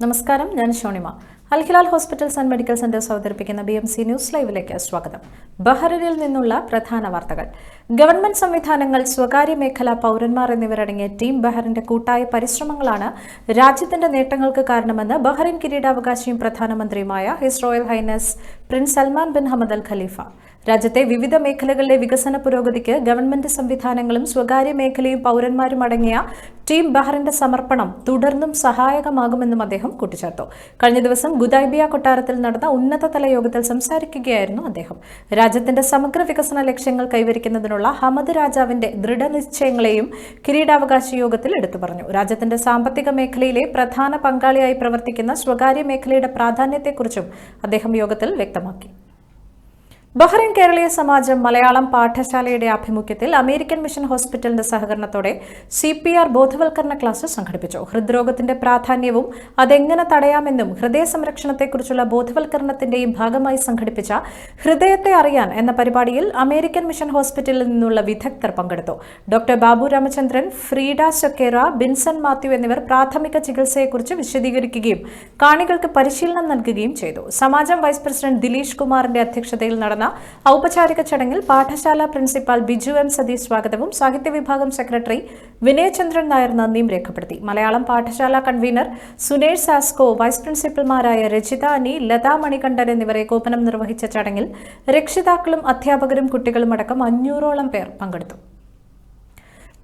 നമസ്കാരം, ഞാൻ Shonima. Al Hilal hospitals and medical centres അവതരിപ്പിക്കുന്ന BMC ന്യൂസ് ലൈവിലേക്ക് സ്വാഗതം. ബഹ്റിനിൽ നിന്നുള്ള പ്രധാന വാർത്തകൾ. ഗവൺമെന്റ് സംവിധാനങ്ങൾ, സ്വകാര്യ മേഖല, പൗരന്മാർ എന്നിവരടങ്ങിയ ടീം ബഹ്റിന്റെ കൂട്ടായ പരിശ്രമങ്ങളാണ് രാജ്യത്തിന്റെ നേട്ടങ്ങൾക്ക് കാരണമെന്ന് ബഹ്റിൻ കിരീടാവകാശിയും പ്രധാനമന്ത്രിയുമായ His Royal Highness Prince Salman bin Hamad Al Khalifa. രാജ്യത്തെ വിവിധ മേഖലകളിലെ വികസന പുരോഗതിക്ക് ഗവൺമെന്റ് സംവിധാനങ്ങളും സ്വകാര്യ മേഖലയും പൗരന്മാരും അടങ്ങിയ ടീം ബഹ്റിന്റെ സമർപ്പണം തുടർന്നും സഹായകമാകുമെന്നും അദ്ദേഹം കൂട്ടിച്ചേർത്തു. കഴിഞ്ഞ ദിവസം ഗുദൈബിയ കൊട്ടാരത്തിൽ നടന്ന ഉന്നതതല യോഗത്തിൽ സംസാരിക്കുകയായിരുന്നു അദ്ദേഹം. രാജ്യത്തിന്റെ സമഗ്ര വികസന ലക്ഷ്യങ്ങൾ കൈവരിക്കുന്നതിനുള്ള ഹമദ് രാജാവിന്റെ ദൃഢനിശ്ചയങ്ങളെയും കിരീടാവകാശി യോഗത്തിൽ എടുത്തു പറഞ്ഞു. രാജ്യത്തിന്റെ സാമ്പത്തിക മേഖലയിലെ പ്രധാന പങ്കാളിയായി പ്രവർത്തിക്കുന്ന സ്വകാര്യ മേഖലയുടെ പ്രാധാന്യത്തെക്കുറിച്ചും അദ്ദേഹം യോഗത്തിൽ വ്യക്തമാക്കി. ബഹ്റിൻ കേരളീയ സമാജം മലയാളം പാഠശാലയുടെ ആഭിമുഖ്യത്തിൽ അമേരിക്കൻ മിഷൻ ഹോസ്പിറ്റലിന്റെ സഹകരണത്തോടെ CPR ബോധവൽക്കരണ ക്ലാസ് സംഘടിപ്പിച്ചു. ഹൃദ്രോഗത്തിന്റെ പ്രാധാന്യവും അതെങ്ങനെ തടയാമെന്നും ഹൃദയ സംരക്ഷണത്തെക്കുറിച്ചുള്ള ബോധവൽക്കരണത്തിന്റെയും ഭാഗമായി സംഘടിപ്പിച്ച ഹൃദയത്തെ അറിയാൻ എന്ന പരിപാടിയിൽ അമേരിക്കൻ മിഷൻ ഹോസ്പിറ്റലിൽ നിന്നുള്ള വിദഗ്ധർ പങ്കെടുത്തു. ഡോക്ടർ ബാബു രാമചന്ദ്രൻ, ഫ്രീഡ സൊക്കേറ, ബിൻസൺ മാത്യു എന്നിവർ പ്രാഥമിക ചികിത്സയെക്കുറിച്ച് വിശദീകരിക്കുകയും കാണികൾക്ക് പരിശീലനം നൽകുകയും ചെയ്തു. സമാജം വൈസ് പ്രസിഡന്റ് ദിലീഷ് കുമാറിന്റെ അധ്യക്ഷതയിൽ നടന്ന ഔപചാരിക ചടങ്ങിൽ പാഠശാല പ്രിൻസിപ്പാൾ ബിജു M സതീഷ് സ്വാഗതവും സാഹിത്യ വിഭാഗം സെക്രട്ടറി വിനയചന്ദ്രൻ നായർ നന്ദിയും രേഖപ്പെടുത്തി. മലയാളം പാഠശാല convener Sunesh Sasco, vice പ്രിൻസിപ്പൽമാരായ Rajitha അനി, ലതാ മണികണ്ഠൻ എന്നിവർ ഏകോപനം നിർവഹിച്ച ചടങ്ങിൽ രക്ഷിതാക്കളും അധ്യാപകരും കുട്ടികളും അടക്കം 500ഓളം പേർ പങ്കെടുത്തു.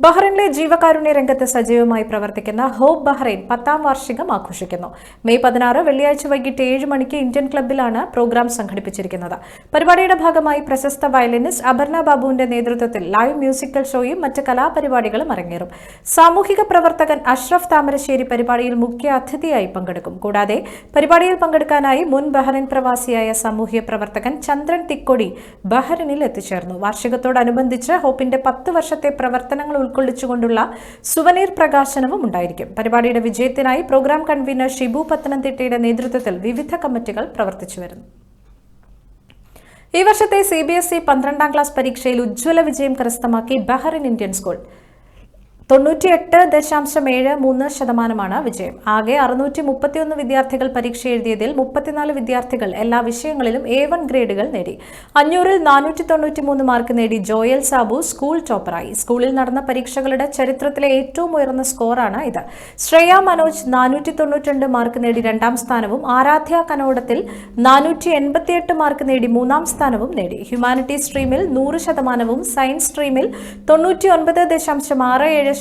ബഹ്റിനിലെ ജീവകാരുണ്യ രംഗത്ത് സജീവമായി പ്രവർത്തിക്കുന്ന ഹോപ്പ് ബഹ്റൈൻ 10ാം വാർഷികം ആഘോഷിക്കുന്നു. മെയ് 16 വെള്ളിയാഴ്ച വൈകിട്ട് 7 മണിക്ക് ഇന്ത്യൻ ക്ലബ്ബിലാണ് പ്രോഗ്രാം സംഘടിപ്പിച്ചിരിക്കുന്നത്. പരിപാടിയുടെ ഭാഗമായി പ്രശസ്ത വയലിനിസ്റ്റ് അപർണ ബാബുവിന്റെ നേതൃത്വത്തിൽ ലൈവ് മ്യൂസിക്കൽ ഷോയും മറ്റ് കലാപരിപാടികളും അരങ്ങേറും. സാമൂഹിക പ്രവർത്തകൻ അഷ്റഫ് താമരശ്ശേരി പരിപാടിയിൽ മുഖ്യ അതിഥിയായി പങ്കെടുക്കും. കൂടാതെ പരിപാടിയിൽ പങ്കെടുക്കാനായി മുൻ ബഹ്റിൻ പ്രവാസിയായ സാമൂഹ്യ പ്രവർത്തകൻ ചന്ദ്രൻ തിക്കൊടി ബഹ്റിനിൽ എത്തിച്ചേർന്നു. വാർഷികത്തോടനുബന്ധിച്ച് ഹോപ്പിന്റെ 10 വർഷത്തെ പ്രവർത്തനങ്ങൾ ഉൾക്കൊള്ളിച്ചുകൊണ്ടുള്ള സുവനീർ പ്രകാശനവും ഉണ്ടായിരിക്കും. പരിപാടിയുടെ വിജയത്തിനായി പ്രോഗ്രാം കൺവീനർ ഷിബു പത്തനംതിട്ടയുടെ നേതൃത്വത്തിൽ വിവിധ കമ്മിറ്റികൾ പ്രവർത്തിച്ചു വരുന്നു. ഈ വർഷത്തെ CBSE 12ാം ക്ലാസ് പരീക്ഷയിൽ ഉജ്ജ്വല വിജയം കരസ്ഥമാക്കി ബഹ്റിൻ ഇന്ത്യൻ സ്കൂൾ. 98.73% വിജയം. ആകെ 631 വിദ്യാർത്ഥികൾ പരീക്ഷ എഴുതിയതിൽ 34 വിദ്യാർത്ഥികൾ എല്ലാ വിഷയങ്ങളിലും A1 ഗ്രേഡുകൾ നേടി. 500-ൽ 493 മാർക്ക് നേടി ജോയൽ സാബു സ്കൂൾ ടോപ്പറായി. സ്കൂളിൽ നടന്ന പരീക്ഷകളുടെ ചരിത്രത്തിലെ ഏറ്റവും ഉയർന്ന സ്കോറാണ് ഇത്. ശ്രേയ മനോജ് 492 മാർക്ക് നേടി 2ാം സ്ഥാനവും ആരാധ്യ കനോടത്തിൽ 488 മാർക്ക് നേടി 3ാം സ്ഥാനവും നേടി. ഹ്യൂമാനിറ്റീസ് സ്ട്രീമിൽ 100%, സയൻസ് സ്ട്രീമിൽ 99.67%,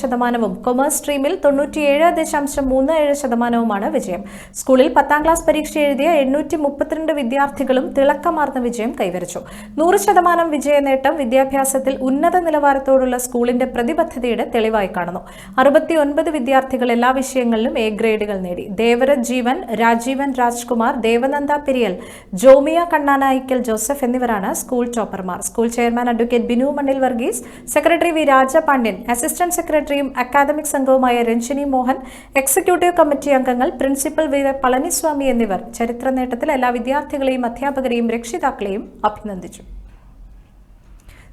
കൊമേഴ്സ് സ്ട്രീമിൽ 97.37%മാണ് വിജയം. സ്കൂളിൽ 10ാം ക്ലാസ് പരീക്ഷ എഴുതിയ 832 വിദ്യാർത്ഥികളും തിളക്കമാർന്ന വിജയം കൈവരിച്ചു. 100% വിജയ നേട്ടം വിദ്യാഭ്യാസത്തിൽ ഉന്നത നിലവാരത്തോടുള്ള സ്കൂളിന്റെ പ്രതിബദ്ധതയുടെ തെളിവായി കാണുന്നു. 69 വിദ്യാർത്ഥികൾ എല്ലാ വിഷയങ്ങളിലും A ഗ്രേഡുകൾ നേടി. ദേവരജ് ജീവൻ, രാജീവൻ രാജ്കുമാർ, ദേവനന്ദ പെരിയൽ, ജോമിയ കണ്ണാനായിക്കൽ ജോസഫ് എന്നിവരാണ് സ്കൂൾ ടോപ്പർമാർ. School chairman advocate Binu Mannil Varghese, secretary V Rajapandian, assistant സെക്രട്ടറിയും അക്കാദമിക് സംഘവുമായ രഞ്ജിനി മോഹൻ, എക്സിക്യൂട്ടീവ് കമ്മിറ്റി അംഗങ്ങൾ, പ്രിൻസിപ്പൽ വി പളനിസ്വാമി എന്നിവർ ചരിത്ര നേട്ടത്തിൽ എല്ലാ വിദ്യാർത്ഥികളെയും അധ്യാപകരെയും രക്ഷിതാക്കളെയും അഭിനന്ദിച്ചു.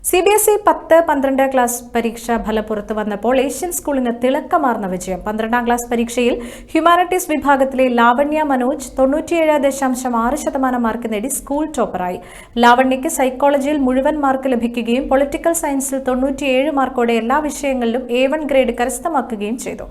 CBSE 10-12 ക്ലാസ് പരീക്ഷ ഫലം പുറത്തു വന്നപ്പോൾ ഏഷ്യൻ സ്കൂളിന് തിളക്കമാർന്ന വിജയം. 12ാം ക്ലാസ് പരീക്ഷയിൽ ഹ്യൂമാനിറ്റീസ് വിഭാഗത്തിലെ ലാവണ്യ മനോജ് 97.6% മാർക്ക് നേടി സ്കൂൾ ടോപ്പറായി. ലാവണ്യയ്ക്ക് സൈക്കോളജിയിൽ മുഴുവൻ മാർക്ക് ലഭിക്കുകയും പൊളിറ്റിക്കൽ സയൻസിൽ 97 മാർക്കോടെ എല്ലാ വിഷയങ്ങളിലും A1 ഗ്രേഡ് കരസ്ഥമാക്കുകയും ചെയ്തു.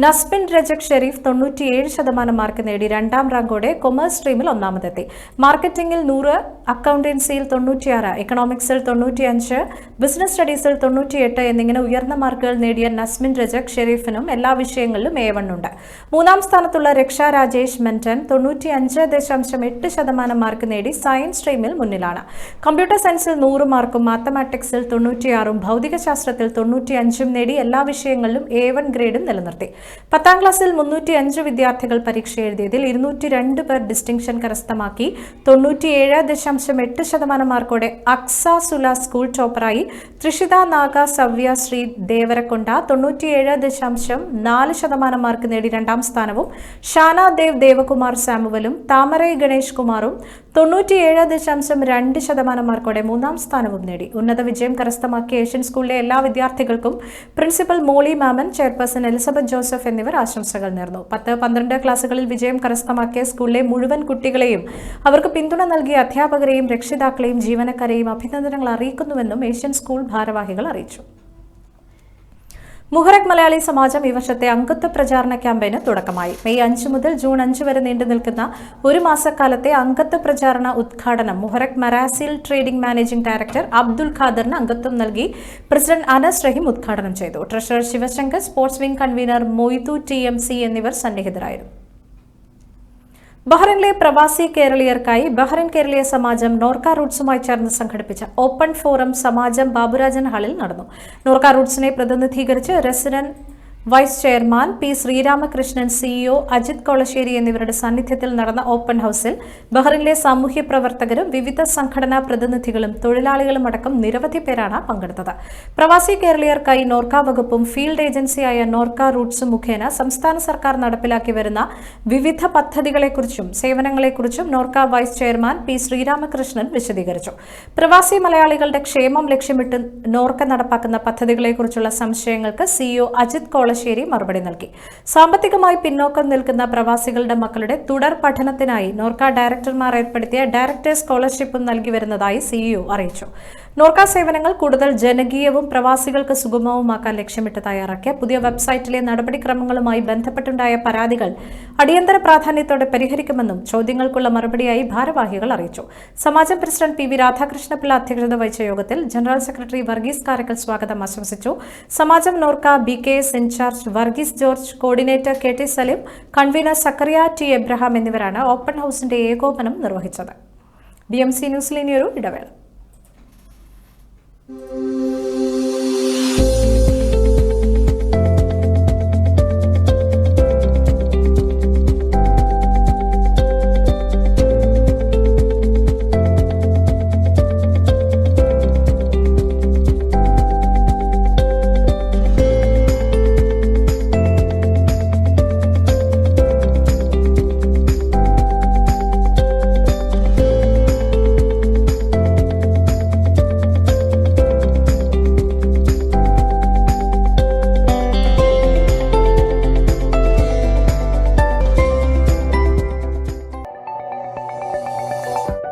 നസ്ബിൻ രജക് ഷെരീഫ് 97% മാർക്ക് നേടി 2ാം റാങ്കോടെ കൊമേഴ്സ് സ്ട്രീമിൽ ഒന്നാമതെത്തി. മാർക്കറ്റിംഗിൽ 100, അക്കൗണ്ടൻസിയിൽ 96, എക്കണോമിക്സിൽ 95, ബിസിനസ് സ്റ്റഡീസിൽ 98 എന്നിങ്ങനെ ഉയർന്ന മാർക്കുകൾ നേടിയ നസ്മിൻ രജക് ഷെരീഫിനും എല്ലാ വിഷയങ്ങളിലും A1 ഉണ്ട്. 3ാം സ്ഥാനത്തുള്ള രക്ഷ രാജേഷ് മെന്റൻ 95.8% മാർക്ക് നേടി സയൻസ് സ്ട്രീമിൽ മുന്നിലാണ്. കമ്പ്യൂട്ടർ സയൻസിൽ 100 മാർക്കും മാത്തമാറ്റിക്സിൽ 96, ഭൗതികശാസ്ത്രത്തിൽ 95 നേടി എല്ലാ വിഷയങ്ങളിലും A1 ഗ്രേഡും നിലനിർത്തി. 10ാം ക്ലാസ്സിൽ 305 വിദ്യാർത്ഥികൾ പരീക്ഷ എഴുതിയതിൽ 202 പേർ ഡിസ്റ്റിങ്ഷൻ കരസ്ഥമാക്കി. 97.5% 97.8% മാർക്കോടെ അക്സ സുല സ്കൂൾ ടോപ്പറായി. ത്രിഷിത നാഗ സവ്യ ശ്രീ ദേവരക്കൊണ്ട 97.4% മാർക്ക് നേടി രണ്ടാം സ്ഥാനവും. ഷാന ദേവ് ദേവകുമാർ സാമുവലും താമരൈ ഗണേഷ് കുമാറും 97.2% മാർക്കോടെ മൂന്നാം സ്ഥാനവും നേടി. ഉന്നത വിജയം കരസ്ഥമാക്കിയ ഏഷ്യൻ സ്കൂളിലെ എല്ലാ വിദ്യാർത്ഥികൾക്കും പ്രിൻസിപ്പൽ മോളി മാമൻ, ചെയർപേഴ്സൺ എലിസബത്ത് ജോസഫ് എന്നിവർ ആശംസകൾ നേർന്നു. 10-12 ക്ലാസുകളിൽ വിജയം കരസ്ഥമാക്കിയ സ്കൂളിലെ മുഴുവൻ കുട്ടികളെയും അവർക്ക് പിന്തുണ നൽകിയ അധ്യാപകരെയും രക്ഷിതാക്കളെയും ജീവനക്കാരെയും അഭിനന്ദനങ്ങൾ അറിയിക്കുന്നുവെന്നും ഏഷ്യൻ സ്കൂൾ ഭാരവാഹികൾ അറിയിച്ചു. മുഹറക് മലയാളി സമാജം ഈ വർഷത്തെ അംഗത്വ പ്രചാരണ ക്യാമ്പയിന് തുടക്കമായി. മെയ് 5 മുതൽ ജൂൺ 5 വരെ നീണ്ടു നിൽക്കുന്ന ഒരു മാസക്കാലത്തെ അംഗത്വ പ്രചാരണ ഉദ്ഘാടനം മുഹറക് മറാസിൽ ട്രേഡിംഗ് മാനേജിംഗ് ഡയറക്ടർ അബ്ദുൽ ഖാദറിന് അംഗത്വം നൽകി പ്രസിഡന്റ് അനസ് റഹീം ഉദ്ഘാടനം ചെയ്തു. Treasurer Sivasankar, sports wing convener Moythu TMC എന്നിവർ സന്നിഹിതരായിരുന്നു. ബഹ്റൈനിലെ പ്രവാസി കേരളീയർക്കായി ബഹ്റൈൻ കേരളീയ സമാജം നോർക്ക റൂട്ട്സുമായി ചേർന്ന് സംഘടിപ്പിച്ച ഓപ്പൺ ഫോറം സമാജം ബാബുരാജൻ ഹാളിൽ നടന്നു. നോർക്ക റൂട്ട്സിനെ പ്രതിനിധീകരിച്ച് resident vice chairman P. Sreeramakrishnan, CEO Ajith Kolassery എന്നിവരുടെ സാന്നിധ്യത്തിൽ നടന്ന ഓപ്പൺ ഹൌസിൽ ബഹ്റൈനിലെ സാമൂഹ്യ പ്രവർത്തകരും വിവിധ സംഘടനാ പ്രതിനിധികളും തൊഴിലാളികളും അടക്കം നിരവധി പേരാണ് പങ്കെടുത്തത്. പ്രവാസി കേരളീയർക്കായി നോർക്ക വകുപ്പും ഫീൽഡ് ഏജൻസിയായ നോർക്ക റൂട്ട്സും മുഖേന സംസ്ഥാന സർക്കാർ നടപ്പിലാക്കി വരുന്ന വിവിധ പദ്ധതികളെക്കുറിച്ചും സേവനങ്ങളെക്കുറിച്ചും NORKA vice chairman P. Sreeramakrishnan വിശദീകരിച്ചു. പ്രവാസി മലയാളികളുടെ ക്ഷേമം ലക്ഷ്യമിട്ട് നോർക്ക നടപ്പാക്കുന്ന പദ്ധതികളെക്കുറിച്ചുള്ള സംശയങ്ങൾക്ക് CEO അജിത് കൊളശ്ശേരി മറുപടി നൽകി. സാമ്പത്തികമായി പിന്നോക്കം നിൽക്കുന്ന പ്രവാസികളുടെ മക്കളുടെ തുടർ പഠനത്തിനായി നോർക്ക ഡയറക്ടർമാർ ഏർപ്പെടുത്തിയ ഡയറക്ടേഴ്സ് സ്കോളർഷിപ്പും നൽകി വരുന്നതായി CEO അറിയിച്ചു. നോർക്ക സേവനങ്ങൾ കൂടുതൽ ജനകീയവും പ്രവാസികൾക്ക് സുഗമവുമാക്കാൻ ലക്ഷ്യമിട്ട് തയ്യാറാക്കിയ പുതിയ വെബ്സൈറ്റിലെ നടപടിക്രമങ്ങളുമായി ബന്ധപ്പെട്ടുണ്ടായ പരാതികൾ അടിയന്തര പ്രാധാന്യത്തോടെ പരിഹരിക്കുമെന്നും ചോദ്യങ്ങൾക്കുള്ള മറുപടിയായി ഭാരവാഹികൾ അറിയിച്ചു. സമാജം പ്രസിഡന്റ് PV രാധാകൃഷ്ണപിള്ള അധ്യക്ഷത വഹിച്ച യോഗത്തിൽ ജനറൽ സെക്രട്ടറി വർഗീസ് കാരക്കൽ സ്വാഗതം ആശംസിച്ചു. Samajam NORKA BKS incharge Varghese George, coordinator KT Salim, convener Zacharia T. Abraham എന്നിവരാണ് ഓപ്പൺ ഹൌസിന്റെ ഏകോപനം നിർവഹിച്ചത്. BMC ന്യൂസിൽ ഇനിയൊരു ഇടവേള.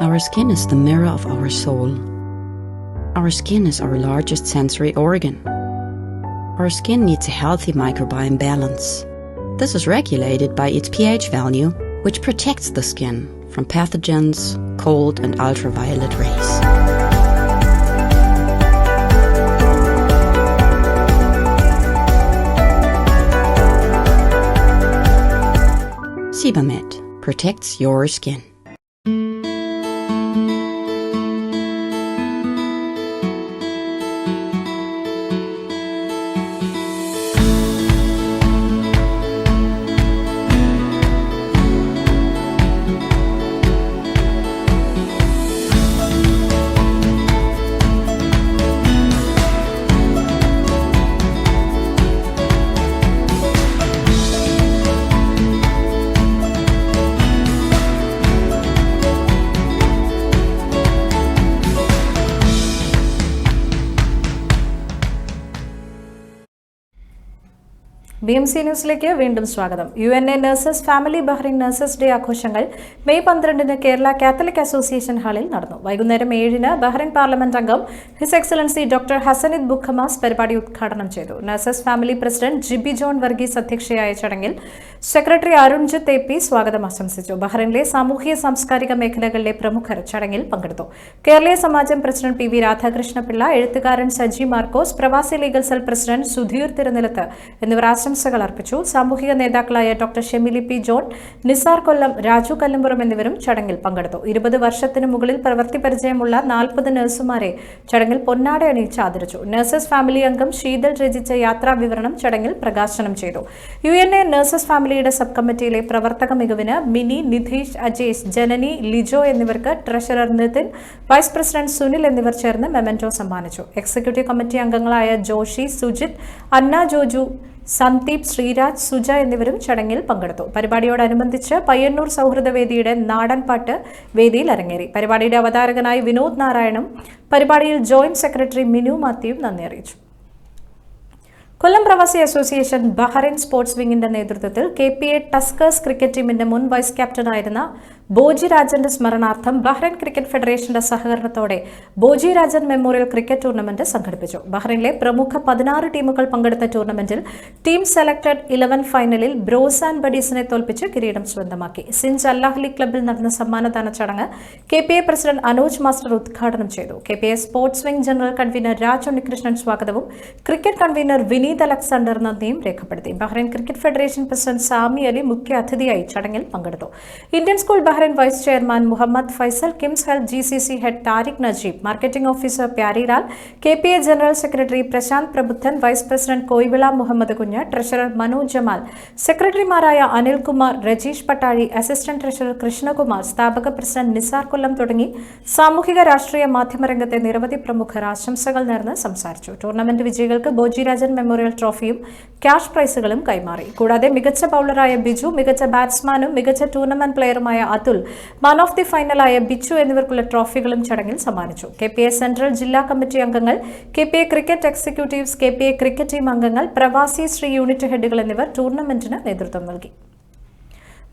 Our skin is the mirror of our soul. Our skin is our largest sensory organ. Our skin needs a healthy microbiome balance. This is regulated by its pH value, which protects the skin from pathogens, cold and ultraviolet rays. Sebamed protects your skin. BMC ന്യൂസിലേക്ക് വീണ്ടും സ്വാഗതം. UNA nurses family Bahrain nurses day ആഘോഷങ്ങൾ May 12 Kerala catholic association ഹാളിൽ നടന്നു. വൈകുന്നേരം 7 Bahrain parliament അംഗം His Excellency doctor Hassan Eid Bukhammas പരിപാടി ഉദ്ഘാടനം ചെയ്തു. Nurses family president Jibi John Varghese അധ്യക്ഷയായ ചടങ്ങിൽ സെക്രട്ടറി അരുൺജിത്ത് AP സ്വാഗതം ആശംസിച്ചു. ബഹ്റൈനിലെ സാമൂഹ്യ സാംസ്കാരിക മേഖലകളിലെ പ്രമുഖർ ചടങ്ങിൽ പങ്കെടുത്തു. കേരളീയ സമാജം പ്രസിഡന്റ് PV രാധാകൃഷ്ണപിള്ള, എഴുത്തുകാരൻ സജി മാർക്കോസ്, പ്രവാസി legal cell president Sudheer Thirunilath എന്നിവർ ആശംസ ആശംസകൾ അർപ്പിച്ചു. സാമൂഹിക നേതാക്കളായ doctor Shemili P John, Nisar Kollam, Raju Kallumpuram എന്നിവരും ചടങ്ങിൽ പങ്കെടുത്തു. 20 വർഷത്തിന് മുകളിൽ പ്രവൃത്തി പരിചയമുള്ള 40 നഴ്സുമാരെ ചടങ്ങിൽ പൊന്നാട അണിയിച്ച് ആദരിച്ചു. നഴ്സസ് ഫാമിലി അംഗം ശീതൽ രചിച്ച യാത്രാ വിവരണം ചടങ്ങിൽ പ്രകാശനം ചെയ്തു. UNA നഴ്സസ് ഫാമിലിയുടെ സബ് കമ്മിറ്റിയിലെ പ്രവർത്തക മികവിന് മിനി, നിധീഷ്, അജേഷ്, ജനനി, ലിജോ എന്നിവർക്ക് treasurer Nithin, vice president Sunil എന്നിവർ ചേർന്ന് മെമന്റോ സമ്മാനിച്ചു. എക്സിക്യൂട്ടീവ് കമ്മിറ്റി അംഗങ്ങളായ ജോഷി, സുജിത്, അന്ന ജോജു, സന്ദീപ്, ശ്രീരാജ്, സുജ എന്നിവരും ചടങ്ങിൽ പങ്കെടുത്തു. പരിപാടിയോടനുബന്ധിച്ച് പയ്യന്നൂർ സൗഹൃദവേദിയുടെ നാടൻപാട്ട് വേദിയിൽ അരങ്ങേറി. പരിപാടിയുടെ അവതാരകനായി വിനോദ് നാരായണും പരിപാടിയിൽ ജോയിന്റ് സെക്രട്ടറി മിനു മാത്യുവും നന്ദി അറിയിച്ചു. കൊല്ലം പ്രവാസി അസോസിയേഷൻ ബഹ്റൈൻ സ്പോർട്സ് വിങ്ങിന്റെ നേതൃത്വത്തിൽ KPA ടസ്കേഴ്സ് ക്രിക്കറ്റ് ടീമിന്റെ മുൻ വൈസ് ക്യാപ്റ്റനായിരുന്ന ബോജി രാജന്റെ സ്മരണാർത്ഥം ബഹ്റൈൻ ക്രിക്കറ്റ് ഫെഡറേഷന്റെ സഹകരണത്തോടെ ബോജി രാജൻ മെമ്മോറിയൽ ക്രിക്കറ്റ് ടൂർണമെന്റ് സംഘടിപ്പിച്ചു. ബഹ്റൈനിലെ പ്രമുഖ 16 ടീമുകൾ പങ്കെടുത്ത ടൂർണമെന്റിൽ ടീം സെലക്ടഡ് 11 ഫൈനലിൽ ബ്രോസ് ആൻഡ് ബഡീസിനെ തോൽപ്പിച്ച് കിരീടം സ്വന്തമാക്കി. സിൻസ് അല്ലാഹ്ലി ക്ലബ്ബിൽ നടന്ന സമ്മാനദാന ചടങ്ങ് KPA പ്രസിഡന്റ് അനോജ് മാസ്റ്റർ ഉദ്ഘാടനം ചെയ്തു. KPA sports wing general convener Raj Unnikrishnan സ്വാഗതവും ക്രിക്കറ്റ് കൺവീനർ വിനീത് അലക്സാണ്ടർ നന്ദിയും രേഖപ്പെടുത്തി. Bahrain cricket federation president Sami Ali മുഖ്യ അതിഥിയായി ചടങ്ങിൽ പങ്കെടുത്തു. Indian school Bahrain vice chairman Mohammed Faisal, KIMS health GCC head Tariq Najeeb, marketing officer Pyarilal, KPA general secretary Prasanth Prabuddhan, vice president Koyivila Muhammad Kunju, treasurer Manoj Jamal, സെക്രട്ടറിമാരായ അനിൽകുമാർ, രജീഷ് പട്ടാഴി, അസിസ്റ്റന്റ് ട്രഷറർ കൃഷ്ണകുമാർ, സ്ഥാപക president Nisar കൊല്ലം തുടങ്ങി സാമൂഹിക രാഷ്ട്രീയ മാധ്യമരംഗത്തെ നിരവധി പ്രമുഖർ ആശംസകൾ നേർന്ന് സംസാരിച്ചു. ടൂർണമെന്റ് വിജയികൾക്ക് ബോജി രാജൻ മെമ്മോറിയൽ ട്രോഫിയും ക്യാഷ് പ്രൈസുകളും കൈമാറി. കൂടാതെ മികച്ച ബൌളറായ ബിജു, മികച്ച ബാറ്റ്സ്മാനും മികച്ച ടൂർണമെന്റ് പ്ലെയറുമായ അതുൽ, മാൻ ഓഫ് ദി ഫൈനലായ ബിച്ചു എന്നിവർക്കുള്ള ട്രോഫികളും ചടങ്ങിൽ സമ്മാനിച്ചു. KPA സെൻട്രൽ ജില്ലാ കമ്മിറ്റി അംഗങ്ങൾ, KPA cricket executives, KPA cricket team അംഗങ്ങൾ, പ്രവാസി ശ്രീ യൂണിറ്റ് ഹെഡുകൾ എന്നിവർ ടൂർണമെന്റിന് നേതൃത്വം നൽകി.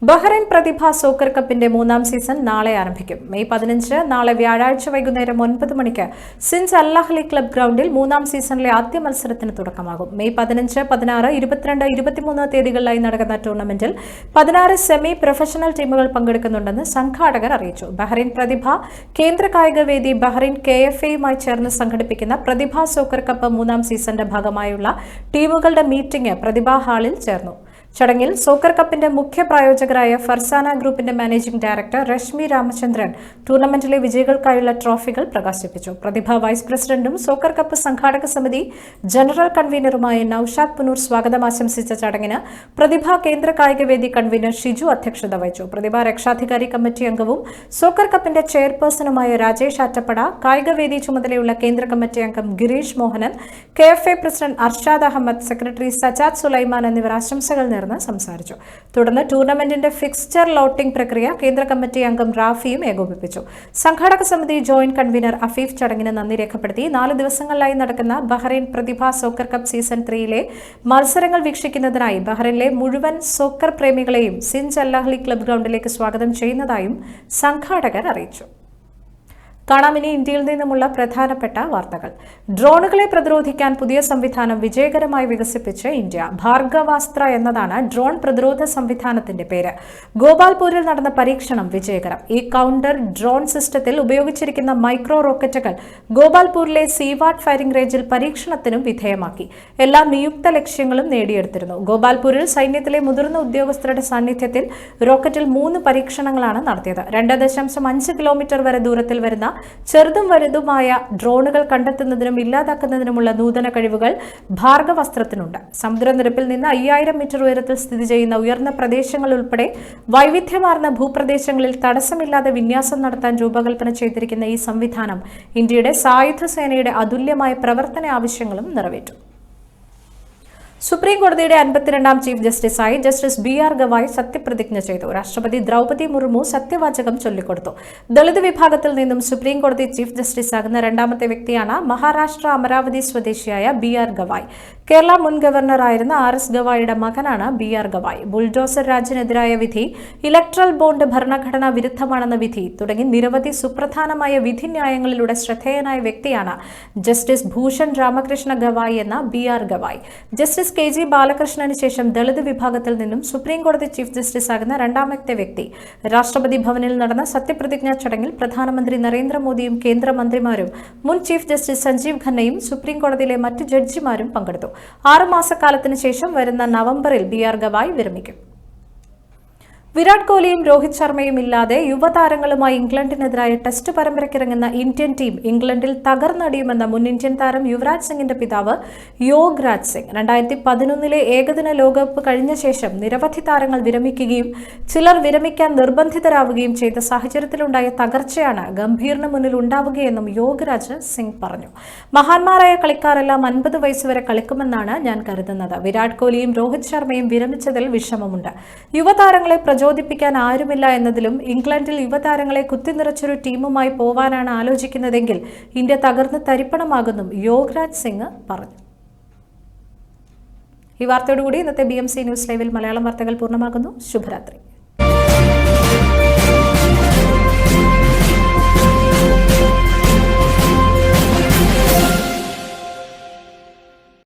ബഹ്റൈൻ പ്രതിഭ സോക്കർ കപ്പിന്റെ 3ാം സീസൺ നാളെ ആരംഭിക്കും. മെയ് 15 നാളെ വ്യാഴാഴ്ച വൈകുന്നേരം 9 മണിക്ക് സിൻസ് അല്ലാഹ്ലി ക്ലബ് ഗ്രൗണ്ടിൽ 3ാം സീസണിലെ ആദ്യ മത്സരത്തിന് തുടക്കമാകും. മെയ് 15, 16, 22, 23 തീയതികളിലായി നടക്കുന്ന ടൂർണമെന്റിൽ 16 സെമി പ്രൊഫഷണൽ ടീമുകൾ പങ്കെടുക്കുന്നുണ്ടെന്ന് സംഘാടകർ അറിയിച്ചു. ബഹ്റൈൻ പ്രതിഭ കേന്ദ്ര കായിക വേദി ബഹ്റൈൻ KFAയുമായി ചേർന്ന് സംഘടിപ്പിക്കുന്ന പ്രതിഭ സോക്കർ കപ്പ് 3ാം സീസണിന്റെ ഭാഗമായുള്ള ടീമുകളുടെ മീറ്റിംഗ് പ്രതിഭ ഹാളിൽ ചേർന്നു. ചടങ്ങിൽ സോക്കർ കപ്പിന്റെ മുഖ്യ പ്രായോജകരായ ഫർസാന ഗ്രൂപ്പിന്റെ മാനേജിംഗ് ഡയറക്ടർ രശ്മി രാമചന്ദ്രൻ ടൂർണമെന്റിലെ വിജയികൾക്കായുള്ള ട്രോഫികൾ പ്രകാശിപ്പിച്ചു. പ്രതിഭ വൈസ് പ്രസിഡന്റും സോക്കർ കപ്പ് സംഘാടക സമിതി ജനറൽ കൺവീനറുമായ നൌഷാദ് പുനൂർ സ്വാഗതം ആശംസിച്ച ചടങ്ങിന് പ്രതിഭ കേന്ദ്ര കായികവേദി കൺവീനർ ഷിജു അധ്യക്ഷത വഹിച്ചു. പ്രതിഭ രക്ഷാധികാരി കമ്മിറ്റി അംഗവും സോക്കർ കപ്പിന്റെ ചെയർപേഴ്സണുമായ രാജേഷ് ആറ്റപ്പട, കായികവേദി ചുമതലയുള്ള കേന്ദ്ര കമ്മിറ്റി അംഗം Girish Mohanan, KFA president Arshad Ahmed, secretary Sajad Sulaiman എന്നിവർ ആശംസകൾ സംസാരിച്ചു. തുടർന്ന് ടൂർണമെന്റിന്റെ ഫിക്സ്ചർ ലോട്ടിംഗ് പ്രക്രിയ കേന്ദ്ര കമ്മിറ്റി അംഗം റാഫിയും ഏകോപിപ്പിച്ചു. സംഘാടക സമിതി ജോയിന്റ് കൺവീനർ അഫീഫ് ചടങ്ങിന് നന്ദി രേഖപ്പെടുത്തി. 4 ദിവസങ്ങളിലായി നടക്കുന്ന ബഹ്റൈൻ പ്രതിഭ സോക്കർ കപ്പ് സീസൺ 3ലെ മത്സരങ്ങൾ വീക്ഷിക്കുന്നതിനായി ബഹ്റൈനിലെ മുഴുവൻ സോക്കർ പ്രേമികളെയും സിൻസ് അല്ലാഹ്ലി ക്ലബ് ഗ്രൗണ്ടിലേക്ക് സ്വാഗതം ചെയ്യുന്നതായും സംഘാടകർ അറിയിച്ചു. കാണാമിനി ഇന്ത്യയിൽ നിന്നുമുള്ള പ്രധാനപ്പെട്ട വാർത്തകൾ. ഡ്രോണുകളെ പ്രതിരോധിക്കാൻ പുതിയ സംവിധാനം വിജയകരമായി വികസിപ്പിച്ച് ഇന്ത്യ. ഭാർഗവാസ്ത്ര എന്നതാണ് ഡ്രോൺ പ്രതിരോധ സംവിധാനത്തിന്റെ പേര്. ഗോപാൽപൂരിൽ നടന്ന പരീക്ഷണം വിജയകരം. ഈ കൗണ്ടർ ഡ്രോൺ സിസ്റ്റത്തിൽ ഉപയോഗിച്ചിരിക്കുന്ന മൈക്രോ റോക്കറ്റുകൾ ഗോപാൽപൂരിലെ സീവാട്ട് ഫയറിംഗ് റേഞ്ചിൽ പരീക്ഷണത്തിനും വിധേയമാക്കി. എല്ലാ നിയുക്ത ലക്ഷ്യങ്ങളും നേടിയെടുത്തിരുന്നു. ഗോപാൽപൂരിൽ സൈന്യത്തിലെ മുതിർന്ന ഉദ്യോഗസ്ഥരുടെ സാന്നിധ്യത്തിൽ റോക്കറ്റിൽ 3 പരീക്ഷണങ്ങളാണ് നടത്തിയത്. 2.5 കിലോമീറ്റർ വരെ ദൂരത്തിൽ വരുന്ന ചെറുതും വലുതുമായ ഡ്രോണുകൾ കണ്ടെത്തുന്നതിനും ഇല്ലാതാക്കുന്നതിനുമുള്ള നൂതന കഴിവുകൾ ഭാർഗവസ്ത്രത്തിനുണ്ട്. സമുദ്രനിരപ്പിൽ നിന്ന് 5000 മീറ്റർ ഉയരത്തിൽ സ്ഥിതി ചെയ്യുന്ന ഉയർന്ന പ്രദേശങ്ങൾ ഉൾപ്പെടെ വൈവിധ്യമാർന്ന ഭൂപ്രദേശങ്ങളിൽ തടസ്സമില്ലാതെ വിന്യാസം നടത്താൻ രൂപകൽപ്പന ചെയ്തിരിക്കുന്ന ഈ സംവിധാനം ഇന്ത്യയുടെ സായുധ സേനയുടെ അതുല്യമായ പ്രവർത്തന ആവശ്യങ്ങളും നിറവേറ്റും. സുപ്രീം കോടതിയുടെ 52ാം ചീഫ് ജസ്റ്റിസായി ജസ്റ്റിസ് BR ഗവായ് സത്യപ്രതിജ്ഞ ചെയ്തു. രാഷ്ട്രപതി ദ്രൗപദി മുർമു സത്യവാചകം ചൊല്ലിക്കൊടുത്തു. ദളിത് വിഭാഗത്തിൽ നിന്നും സുപ്രീം കോടതി ചീഫ് ജസ്റ്റിസാകുന്ന രണ്ടാമത്തെ വ്യക്തിയാണ് മഹാരാഷ്ട്ര അമരാവതി സ്വദേശിയായ BR ഗവായ്. കേരള മുൻ ഗവർണറായിരുന്ന RS ഗവായിയുടെ മകനാണ് BR ഗവായ്. ബുൾഡോസർ രാജിനെതിരായ വിധി, ഇലക്ട്രൽ ബോണ്ട് ഭരണഘടനാ വിരുദ്ധമാണെന്ന വിധി തുടങ്ങി നിരവധി സുപ്രധാനമായ വിധിന്യായങ്ങളിലൂടെ ശ്രദ്ധേയനായ വ്യക്തിയാണ് ജസ്റ്റിസ് ഭൂഷൺ രാമകൃഷ്ണ ഗവായ് എന്ന BR Gavai. Justice justice KG ബാലകൃഷ്ണന് ശേഷം ദളിത് വിഭാഗത്തിൽ നിന്നും സുപ്രീം കോടതി ചീഫ് ജസ്റ്റിസ് ആകുന്ന രണ്ടാമത്തെ വ്യക്തി. രാഷ്ട്രപതി ഭവനിൽ നടന്ന സത്യപ്രതിജ്ഞാ ചടങ്ങിൽ പ്രധാനമന്ത്രി നരേന്ദ്രമോദിയും കേന്ദ്രമന്ത്രിമാരും മുൻ ചീഫ് ജസ്റ്റിസ് സഞ്ജീവ് ഖന്നയും സുപ്രീം കോടതിയിലെ മറ്റ് ജഡ്ജിമാരും പങ്കെടുത്തു. 6 മാസക്കാലത്തിന് ശേഷം വരുന്ന നവംബറിൽ BR ഗവായ് വിരമിക്കും. വിരാട് കോഹ്ലിയും രോഹിത് ശർമ്മയും ഇല്ലാതെ യുവതാരങ്ങളുമായി ഇംഗ്ലണ്ടിനെതിരായ ടെസ്റ്റ് പരമ്പരയ്ക്കിറങ്ങുന്ന ഇന്ത്യൻ ടീം ഇംഗ്ലണ്ടിൽ തകർന്നടിയുമെന്ന മുൻ ഇന്ത്യൻ താരം യുവരാജ് സിംഗിന്റെ പിതാവ് യോഗരാജ് സിംഗ്. 2011 ഏകദിന ലോകകപ്പ് കഴിഞ്ഞ ശേഷം നിരവധി താരങ്ങൾ വിരമിക്കുകയും ചിലർ വിരമിക്കാൻ നിർബന്ധിതരാവുകയും ചെയ്ത സാഹചര്യത്തിലുണ്ടായ തകർച്ചയാണ് ഗംഭീറിന് മുന്നിൽ ഉണ്ടാവുകയെന്നും യോഗരാജ് സിംഗ് പറഞ്ഞു. മഹാന്മാരായ കളിക്കാരെല്ലാം 50 വയസ്സുവരെ കളിക്കുമെന്നാണ് ഞാൻ കരുതുന്നത്. വിരാട് കോഹ്ലിയും രോഹിത് ശർമ്മയും വിരമിച്ചതിൽ വിഷമമുണ്ട്. യുവതാരങ്ങളെ പ്രചോദിപ്പിക്കാൻ ആരുമില്ല എന്നതിലും ഇംഗ്ലണ്ടിൽ യുവതാരങ്ങളെ കുത്തിനിറച്ചൊരു ടീമുമായി പോവാനാണ് ആലോചിക്കുന്നതെങ്കിൽ ഇന്ത്യ തകർന്ന് തരിപ്പണമാകുന്നും യോഗരാജ് സിംഗ് പറഞ്ഞു. ഈ വാർത്തയോടുകൂടി ഇന്നത്തെ BMC ന്യൂസ് ലൈവിൽ മലയാളം വാർത്തകൾ പൂർണ്ണമാകുന്നു. ശുഭരാത്രി.